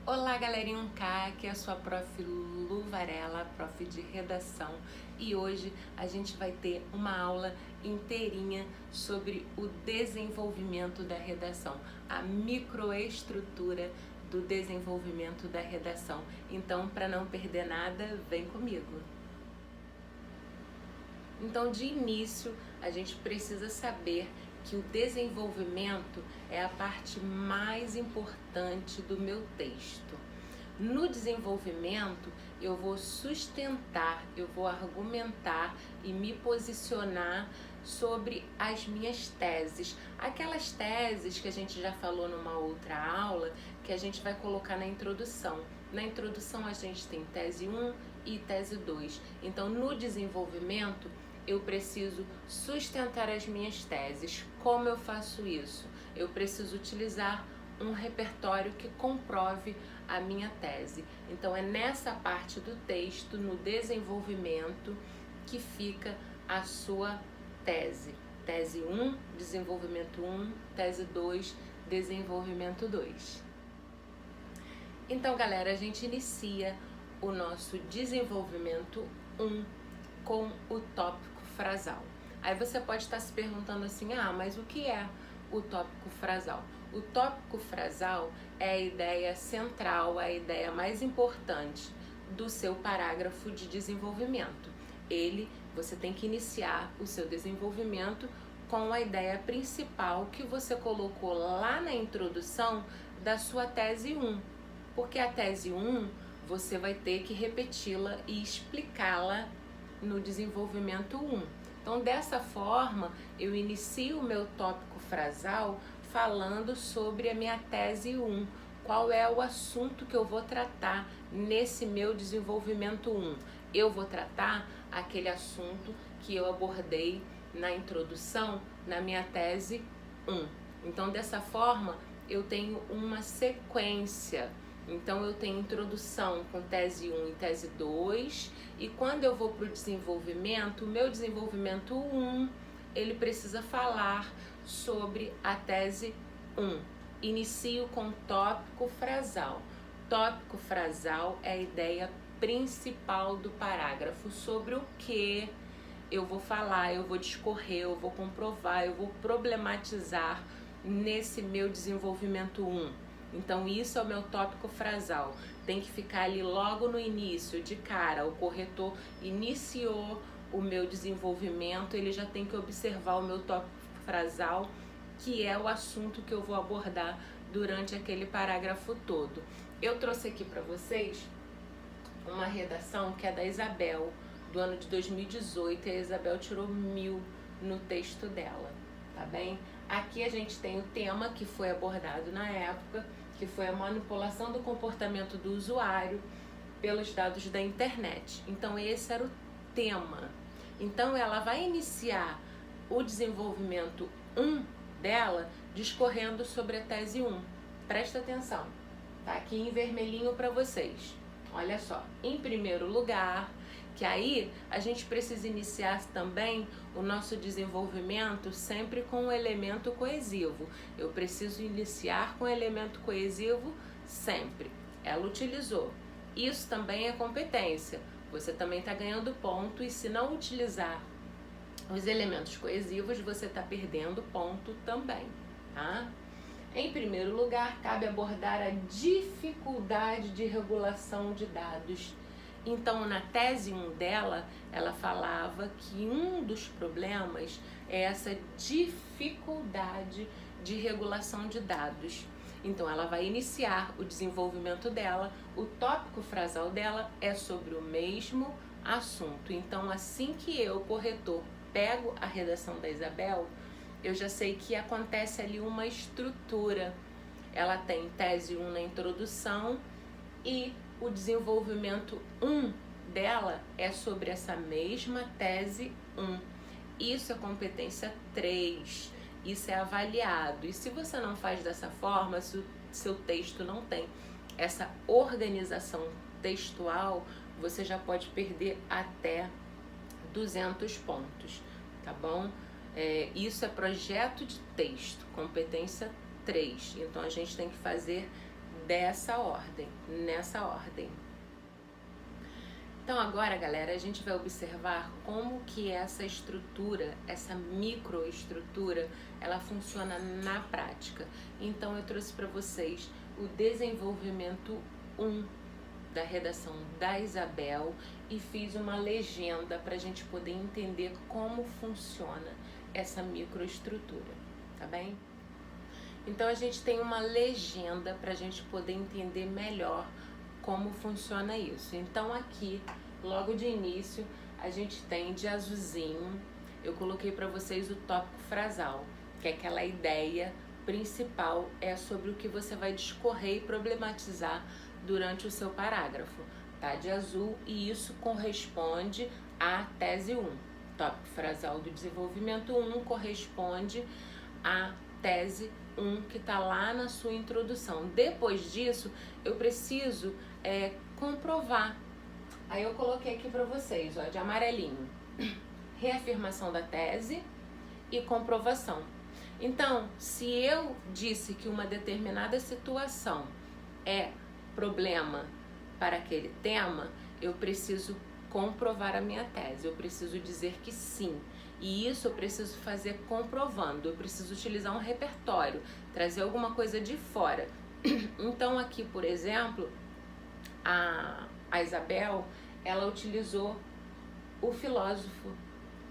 Olá, galerinha 1K, aqui é a sua prof. Lu Varela, prof de redação, e hoje a gente vai ter uma aula inteirinha sobre o desenvolvimento da redação, a microestrutura do desenvolvimento da redação. Então, para não perder nada, vem comigo. Então, de início, a gente precisa saber que o desenvolvimento é a parte mais importante do meu texto. No desenvolvimento, eu vou sustentar, eu vou argumentar e me posicionar sobre as minhas teses. Aquelas teses que a gente já falou numa outra aula, que a gente vai colocar na introdução. Na introdução a gente tem tese 1 e tese 2. Então, no desenvolvimento, eu preciso sustentar as minhas teses. Como eu faço isso? Eu preciso utilizar um repertório que comprove a minha tese. Então, é nessa parte do texto, no desenvolvimento, que fica a sua tese. Tese 1, desenvolvimento 1, tese 2, desenvolvimento 2. Então, galera, a gente inicia o nosso desenvolvimento 1 com o tópico frasal. Aí você pode estar se perguntando assim, mas o que é o tópico frasal? O tópico frasal é a ideia central, a ideia mais importante do seu parágrafo de desenvolvimento. Você tem que iniciar o seu desenvolvimento com a ideia principal que você colocou lá na introdução da sua tese 1. Porque a tese 1 você vai ter que repeti-la e explicá-la no desenvolvimento 1. Então, dessa forma, eu inicio o meu tópico frasal falando sobre a minha tese 1. Qual é o assunto que eu vou tratar nesse meu desenvolvimento 1? Eu vou tratar aquele assunto que eu abordei na introdução na minha tese 1. Então, dessa forma, eu tenho uma sequência. Então, eu tenho introdução com tese 1 e tese 2, e quando eu vou para o desenvolvimento, o meu desenvolvimento 1, ele precisa falar sobre a tese 1. Inicio com tópico frasal. Tópico frasal é a ideia principal do parágrafo, sobre o que eu vou falar, eu vou discorrer, eu vou comprovar, eu vou problematizar nesse meu desenvolvimento 1. Então, isso é o meu tópico frasal. Tem que ficar ali logo no início, de cara. O corretor iniciou o meu desenvolvimento, ele já tem que observar o meu tópico frasal, que é o assunto que eu vou abordar durante aquele parágrafo todo. Eu trouxe aqui para vocês uma redação que é da Isabel, do ano de 2018, e a Isabel tirou 1000 no texto dela, tá bem? Aqui a gente tem o tema que foi abordado na época, que foi a manipulação do comportamento do usuário pelos dados da internet. Então, esse era o tema. Então, ela vai iniciar o desenvolvimento 1 dela discorrendo sobre a tese 1. Presta atenção, tá aqui em vermelhinho para vocês. Olha só, em primeiro lugar, que aí a gente precisa iniciar também o nosso desenvolvimento sempre com um elemento coesivo. Eu preciso iniciar com um elemento coesivo sempre. Ela utilizou. Isso também é competência. Você também está ganhando ponto, e se não utilizar os elementos coesivos, você está perdendo ponto também, tá? Em primeiro lugar, cabe abordar a dificuldade de regulação de dados. Então, na tese 1 dela, ela falava que um dos problemas é essa dificuldade de regulação de dados. Então, ela vai iniciar o desenvolvimento dela, o tópico frasal dela é sobre o mesmo assunto. Então, assim que eu, corretor, pego a redação da Isabel, eu já sei que acontece ali uma estrutura. Ela tem tese 1 na introdução e o desenvolvimento 1 dela é sobre essa mesma tese 1. Isso é competência 3, isso é avaliado. E se você não faz dessa forma, se o seu texto não tem essa organização textual, você já pode perder até 200 pontos, tá bom? Isso é projeto de texto, competência 3. Então, a gente tem que fazer dessa ordem, nessa ordem. Então agora, galera, a gente vai observar como que essa estrutura, essa microestrutura, ela funciona na prática. Então eu trouxe para vocês o desenvolvimento 1 da redação da Isabel e fiz uma legenda para a gente poder entender como funciona essa microestrutura, tá bem? Então a gente tem uma legenda para a gente poder entender melhor como funciona isso. Então aqui, logo de início, a gente tem de azulzinho, eu coloquei para vocês o tópico frasal, que é aquela ideia principal, é sobre o que você vai discorrer e problematizar durante o seu parágrafo, tá? De azul, e isso corresponde à tese 1. Tópico frasal do desenvolvimento 1 corresponde à tese 1 que está lá na sua introdução. Depois disso, eu preciso comprovar. Aí eu coloquei aqui para vocês, ó, de amarelinho, reafirmação da tese e comprovação. Então, se eu disse que uma determinada situação é problema para aquele tema, eu preciso comprovar a minha tese, eu preciso dizer que sim. E isso eu preciso fazer comprovando, eu preciso utilizar um repertório, trazer alguma coisa de fora. Então aqui, por exemplo, a Isabel, ela utilizou o filósofo.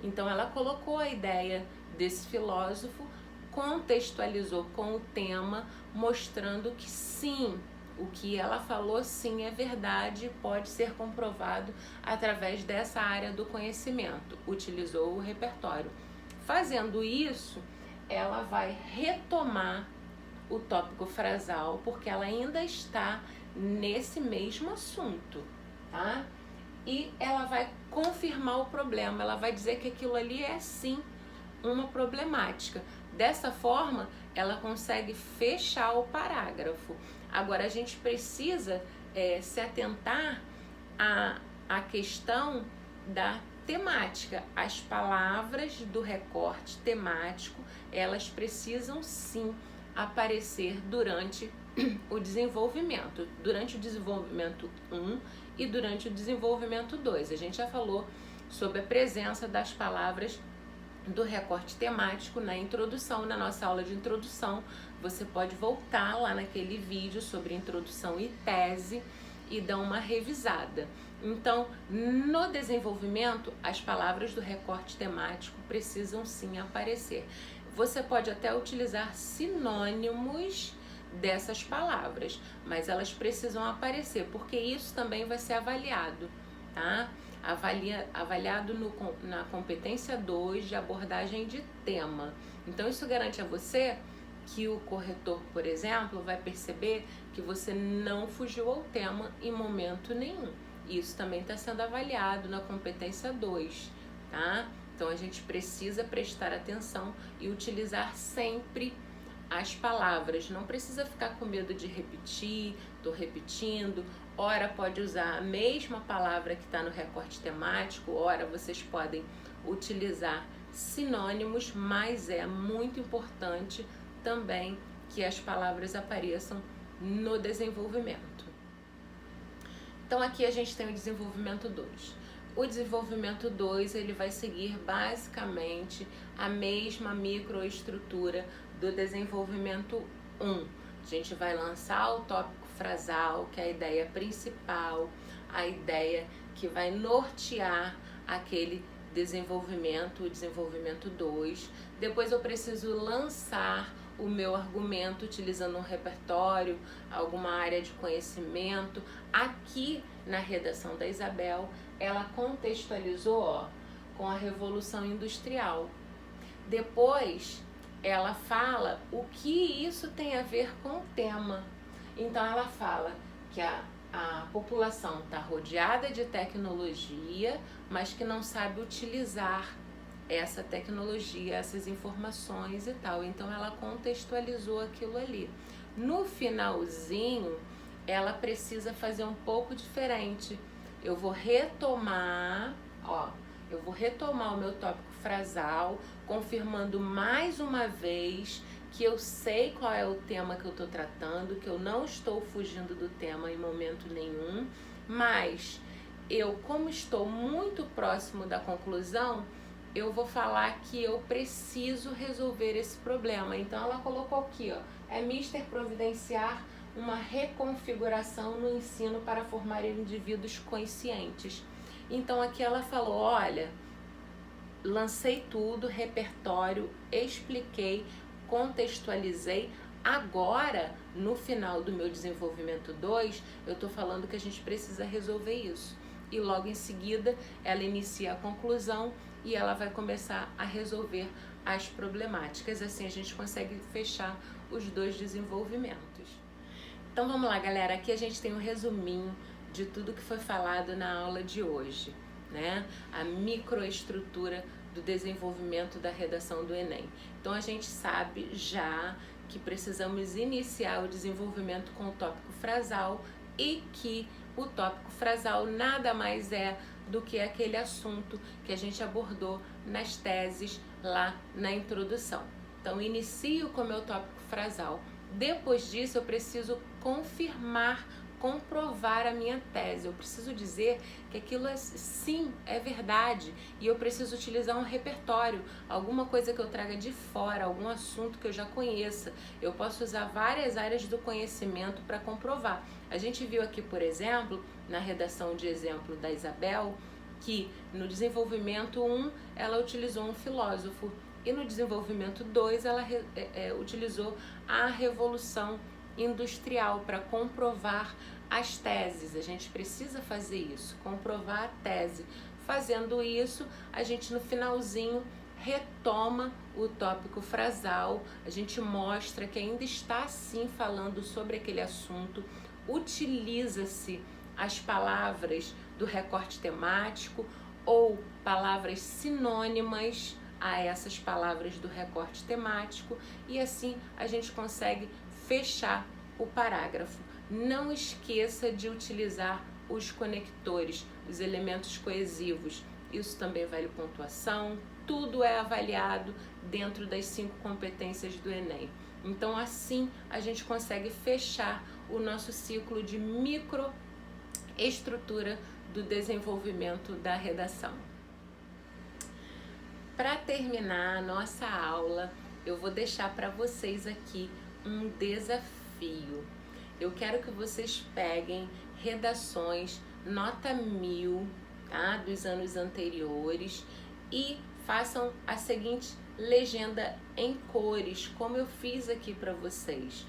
Então ela colocou a ideia desse filósofo, contextualizou com o tema, mostrando que sim, o que ela falou sim é verdade, pode ser comprovado através dessa área do conhecimento. Utilizou o repertório. Fazendo isso, ela vai retomar o tópico frasal, porque ela ainda está nesse mesmo assunto, tá? E ela vai confirmar o problema, ela vai dizer que aquilo ali é sim uma problemática. Dessa forma, ela consegue fechar o parágrafo. Agora, a gente precisa se atentar à questão da temática. As palavras do recorte temático, elas precisam sim aparecer durante o desenvolvimento. Durante o desenvolvimento 1 e durante o desenvolvimento 2. A gente já falou sobre a presença das palavras do recorte temático na introdução, na nossa aula de introdução. Você pode voltar lá naquele vídeo sobre introdução e tese e dar uma revisada. Então, no desenvolvimento, as palavras do recorte temático precisam sim aparecer. Você pode até utilizar sinônimos dessas palavras, mas elas precisam aparecer, porque isso também vai ser avaliado, tá? Avaliado na competência 2 de abordagem de tema. Então isso garante a você que o corretor, por exemplo, vai perceber que você não fugiu ao tema em momento nenhum. Isso também está sendo avaliado na competência 2, tá? Então a gente precisa prestar atenção e utilizar sempre as palavras. Não precisa ficar com medo de repetir, tô repetindo. Ora pode usar a mesma palavra que está no recorte temático, ora vocês podem utilizar sinônimos, mas é muito importante também que as palavras apareçam no desenvolvimento. Então aqui a gente tem o desenvolvimento 2. O desenvolvimento 2, ele vai seguir basicamente a mesma microestrutura do desenvolvimento 1. A gente vai lançar o tópico frasal, que é a ideia principal, a ideia que vai nortear aquele desenvolvimento, o desenvolvimento 2. Depois eu preciso lançar o meu argumento utilizando um repertório, alguma área de conhecimento. Aqui na redação da Isabel, ela contextualizou com a Revolução Industrial. Depois ela fala o que isso tem a ver com o tema. Então ela fala que a população está rodeada de tecnologia, mas que não sabe utilizar essa tecnologia, essas informações e tal. Então ela contextualizou aquilo ali. No finalzinho, ela precisa fazer um pouco diferente. Eu vou retomar o meu tópico frasal, confirmando mais uma vez que eu sei qual é o tema que eu estou tratando, que eu não estou fugindo do tema em momento nenhum, mas eu, como estou muito próximo da conclusão, eu vou falar que eu preciso resolver esse problema. Então ela colocou aqui, ó, é mister providenciar uma reconfiguração no ensino para formar indivíduos conscientes. Então aqui ela falou, olha, lancei tudo, repertório, expliquei, contextualizei. Agora, no final do meu desenvolvimento 2, eu estou falando que a gente precisa resolver isso. E logo em seguida, ela inicia a conclusão e ela vai começar a resolver as problemáticas. Assim a gente consegue fechar os 2 desenvolvimentos. Então vamos lá, galera. Aqui a gente tem um resuminho de tudo que foi falado na aula de hoje, né? A microestrutura do desenvolvimento da redação do Enem. Então a gente sabe já que precisamos iniciar o desenvolvimento com o tópico frasal e que o tópico frasal nada mais é do que aquele assunto que a gente abordou nas teses lá na introdução. Então inicio com o meu tópico frasal. Depois disso eu preciso confirmar, comprovar a minha tese. Eu preciso dizer que aquilo sim é verdade e eu preciso utilizar um repertório, alguma coisa que eu traga de fora, algum assunto que eu já conheça. Eu posso usar várias áreas do conhecimento para comprovar. A gente viu aqui, por exemplo, na redação de exemplo da Isabel, que no desenvolvimento 1 ela utilizou um filósofo e no desenvolvimento 2 ela utilizou a Revolução Industrial para comprovar as teses. A gente precisa fazer isso, comprovar a tese. Fazendo isso, a gente no finalzinho retoma o tópico frasal, a gente mostra que ainda está sim falando sobre aquele assunto, utiliza-se as palavras do recorte temático ou palavras sinônimas a essas palavras do recorte temático e assim a gente consegue fechar o parágrafo. Não esqueça de utilizar os conectores, os elementos coesivos. Isso também vale pontuação, tudo é avaliado dentro das 5 competências do Enem. Então assim a gente consegue fechar o nosso ciclo de microestrutura do desenvolvimento da redação. Para terminar a nossa aula, eu vou deixar para vocês aqui um desafio. Eu quero que vocês peguem redações nota 1000, tá? Dos anos anteriores e façam a seguinte legenda em cores, como eu fiz aqui para vocês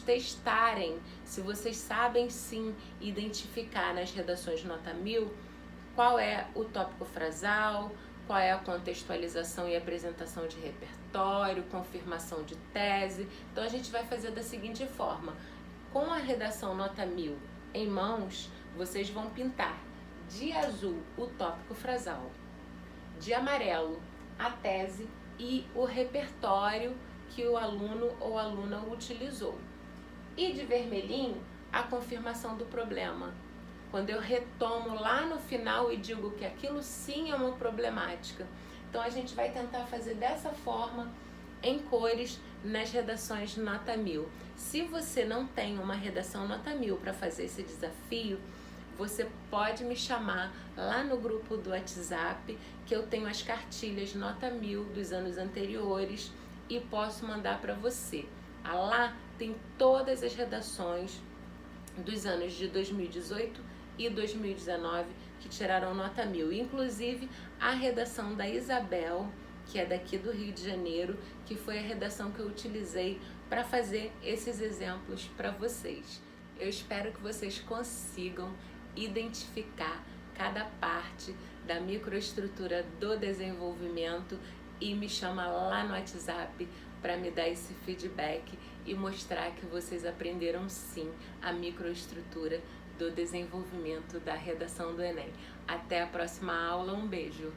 testarem se vocês sabem sim identificar nas redações nota 1000 qual é o tópico frasal, qual é a contextualização e apresentação de repertório, confirmação de tese. Então a gente vai fazer da seguinte forma: com a redação nota 1000 em mãos, vocês vão pintar de azul o tópico frasal, de amarelo a tese e o repertório que o aluno ou aluna utilizou, e de vermelhinho a confirmação do problema. Quando eu retomo lá no final e digo que aquilo sim é uma problemática. Então a gente vai tentar fazer dessa forma em cores nas redações nota 1000. Se você não tem uma redação nota 1000 para fazer esse desafio, você pode me chamar lá no grupo do WhatsApp, que eu tenho as cartilhas nota 1000 dos anos anteriores e posso mandar para você. Lá tem todas as redações dos anos de 2018 e 2019 que tiraram nota 1000, inclusive a redação da Isabel, que é daqui do Rio de Janeiro, que foi a redação que eu utilizei para fazer esses exemplos para vocês. Eu espero que vocês consigam identificar cada parte da microestrutura do desenvolvimento e me chama lá no WhatsApp para me dar esse feedback e mostrar que vocês aprenderam sim a microestrutura do desenvolvimento da redação do Enem. Até a próxima aula, um beijo!